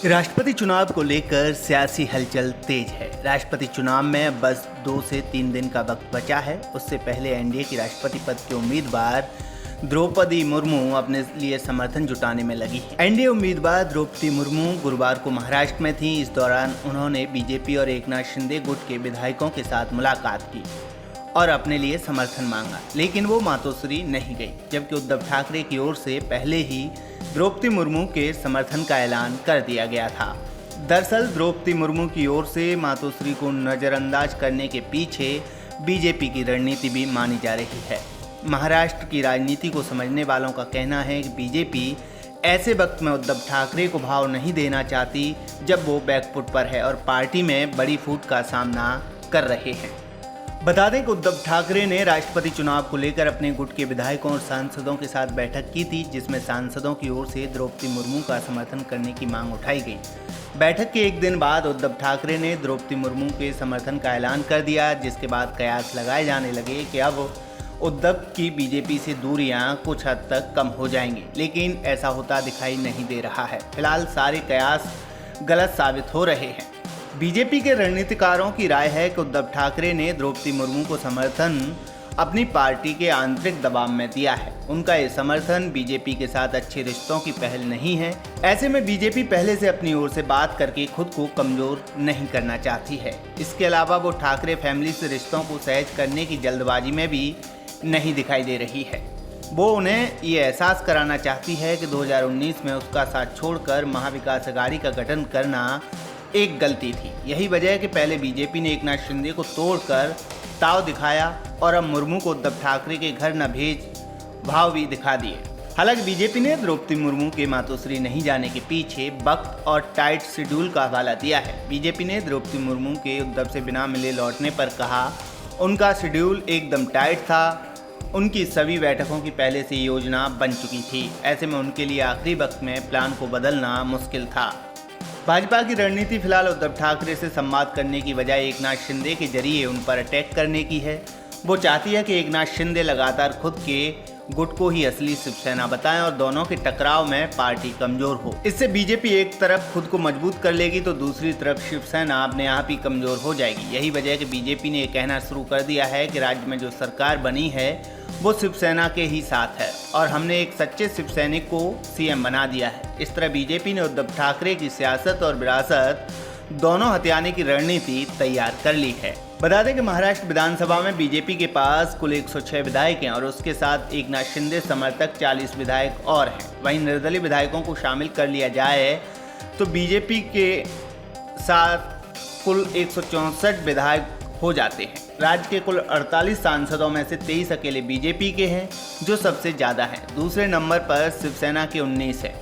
राष्ट्रपति चुनाव को लेकर सियासी हलचल तेज है। राष्ट्रपति चुनाव में बस 2 से 3 दिन का वक्त बचा है। उससे पहले एनडीए की राष्ट्रपति पद के उम्मीदवार द्रौपदी मुर्मू अपने लिए समर्थन जुटाने में लगी है। एनडीए उम्मीदवार द्रौपदी मुर्मू गुरुवार को महाराष्ट्र में थी। इस दौरान उन्होंने बीजेपी और एकनाथ शिंदे गुट के विधायकों के साथ मुलाकात की और अपने लिए समर्थन मांगा, लेकिन वो मातोश्री नहीं गई, जबकि उद्धव ठाकरे की ओर से पहले ही द्रौपदी मुर्मू के समर्थन का ऐलान कर दिया गया था। दरअसल द्रौपदी मुर्मू की ओर से मातोश्री को नज़रअंदाज करने के पीछे बीजेपी की रणनीति भी मानी जा रही है। महाराष्ट्र की राजनीति को समझने वालों का कहना है कि बीजेपी ऐसे वक्त में उद्धव ठाकरे को भाव नहीं देना चाहती जब वो बैकफुट पर है और पार्टी में बड़ी फूट का सामना कर रहे हैं। बता दें कि उद्धव ठाकरे ने राष्ट्रपति चुनाव को लेकर अपने गुट के विधायकों और सांसदों के साथ बैठक की थी, जिसमें सांसदों की ओर से द्रौपदी मुर्मू का समर्थन करने की मांग उठाई गई। बैठक के एक दिन बाद उद्धव ठाकरे ने द्रौपदी मुर्मू के समर्थन का ऐलान कर दिया, जिसके बाद कयास लगाए जाने लगे कि अब उद्धव की बीजेपी से दूरियां कुछ हद तक कम हो जाएंगी, लेकिन ऐसा होता दिखाई नहीं दे रहा है। फिलहाल सारे कयास गलत साबित हो रहे हैं। बीजेपी के रणनीतिकारों की राय है कि उद्धव ठाकरे ने द्रौपदी मुर्मू को समर्थन अपनी पार्टी के आंतरिक दबाव में दिया है। उनका ये समर्थन बीजेपी के साथ अच्छे रिश्तों की पहल नहीं है। ऐसे में बीजेपी पहले से अपनी ओर से बात करके खुद को कमजोर नहीं करना चाहती है। इसके अलावा वो ठाकरे फैमिली से रिश्तों को सहज करने की जल्दबाजी में भी नहीं दिखाई दे रही है। वो उन्हें ये एहसास कराना चाहती है कि 2019 में उसका साथ छोड़कर महाविकास अघाड़ी का गठन करना एक गलती थी। यही वजह है कि पहले बीजेपी ने एकनाथ शिंदे को तोड़कर ताव दिखाया और अब मुर्मू को उद्धव ठाकरे के घर न भेज भाव भी दिखा दिए। हालांकि बीजेपी ने द्रौपदी मुर्मू के मातोश्री नहीं जाने के पीछे वक्त और टाइट शेड्यूल का हवाला दिया है। बीजेपी ने द्रौपदी मुर्मू के उद्धव से बिना मिले लौटने पर कहा उनका शेड्यूल एकदम टाइट था, उनकी सभी बैठकों की पहले से योजना बन चुकी थी। ऐसे में उनके लिए आखिरी वक्त में प्लान को बदलना मुश्किल था। भाजपा की रणनीति फिलहाल उद्धव ठाकरे से संवाद करने की बजाय एकनाथ शिंदे के जरिए उन पर अटैक करने की है। वो चाहती है कि एकनाथ शिंदे लगातार खुद के गुट को ही असली शिवसेना बताएं और दोनों के टकराव में पार्टी कमजोर हो। इससे बीजेपी एक तरफ खुद को मजबूत कर लेगी तो दूसरी तरफ शिवसेना अपने आप ही कमजोर हो जाएगी। यही वजह है कि बीजेपी ने यह कहना शुरू कर दिया है कि राज्य में जो सरकार बनी है वो शिवसेना के ही साथ है और हमने एक सच्चे शिवसैनिक को सीएम बना दिया है। इस तरह बीजेपी ने उद्धव ठाकरे की सियासत और विरासत दोनों हथियाने की रणनीति तैयार कर ली है। बता दें कि महाराष्ट्र विधानसभा में बीजेपी के पास कुल 106 विधायक हैं और उसके साथ एकनाथ शिंदे समर्थक 40 विधायक और हैं। वहीं निर्दलीय विधायकों को शामिल कर लिया जाए तो बीजेपी के साथ कुल 164 विधायक हो जाते हैं। राज्य के कुल 48 सांसदों में से 23 अकेले बीजेपी के हैं, जो सबसे ज़्यादा हैं। दूसरे नंबर पर शिवसेना के 19 है।